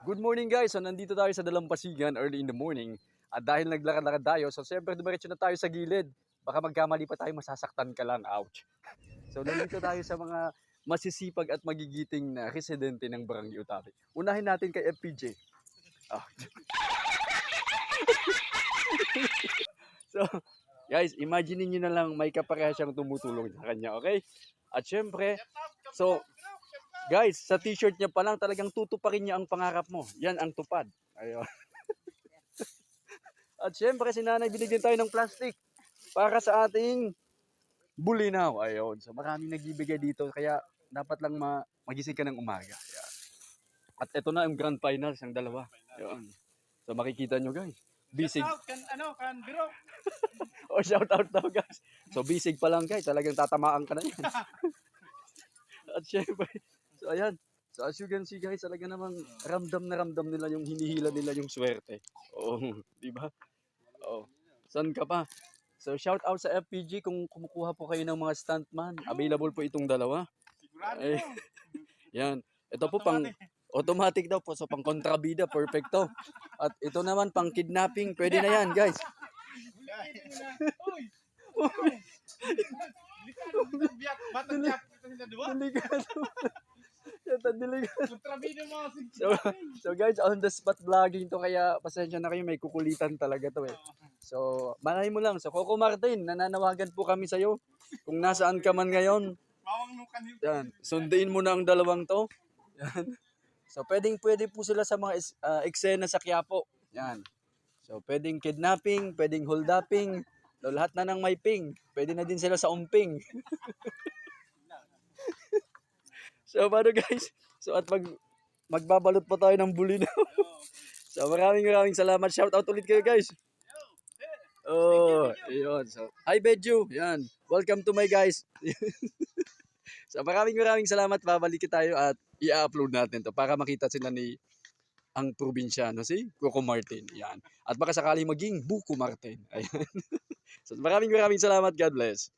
Good morning guys! So nandito tayo sa Dalampasigan early in the morning. At dahil naglakad-lakad tayo, so siyempre dumiretso na tayo sa gilid. Baka magkamali pa tayo, masasaktan ka lang. Ouch! So nandito tayo sa mga masisipag at magigiting na residente ng Barangay Utapi. Unahin natin kay FPJ. Ah. So guys, imagine niyo na lang may kapareha siyang tumutulong sa kanya, okay? At syempre, so guys, sa t-shirt niya pa lang talagang tutuparin niya ang pangarap mo. Yan ang tupad. Ayun. At syempre, si nanay binigyan tayo ng plastic para sa ating bulinaw. Ayun. So maraming nagbibigay dito kaya dapat lang magising ka ng umaga. Ayan. At ito na yung grand finals ng dalawa. Ayun. So makikita nyo guys. Bisig. Shout out kan biro. O shout out daw guys. So bisig pa lang guys. Talagang tatamaan ka na yan. At syempre, so ayan. So as you can see guys, talaga namang ramdam na ramdam nila yung hinihila nila yung swerte. Oo, di ba? Oo. Saan ka pa? So shout out sa FPG kung kumukuha po kayo ng mga stuntman. Available po itong dalawa. Sigurado. Eh, yan. Ito po pang automatic daw po. So pang kontrabida, perfecto. At ito naman pang kidnapping. Pwede na yan guys. Uy. Biyak, batang biyak kita sila dua. Delikado. Ito, delikado. Kontrabida mo si. So guys, on the spot vlogging to kaya pasensya na kayo, may kukulitan talaga to eh. So, malay mo lang, so Coco Martin, nananawagan po kami sa'yo. Kung nasaan ka man ngayon, Mawang nukan yun. yan, sunduin mo na ang dalawang to. Yan. So, pwede po sila sa mga eksena sa Quiapo. Yan. So, pwedeng kidnapping, pwedeng holduping, so, lahat na ng may ping. Pwede na din sila sa umping. So, paano guys? So, at magbabalot pa tayo ng bulinaw. So, maraming salamat. Shout out ulit kayo guys. Oh, ayun. So, hi Bedju. Yan. Welcome to my guys. So, maraming salamat. Babalik tayo at i-upload natin to para makita sila ni ang probinsyano si Coco Martin. Yan. At baka sakaling maging Buko Martin. Ayan. So, maraming salamat. God bless.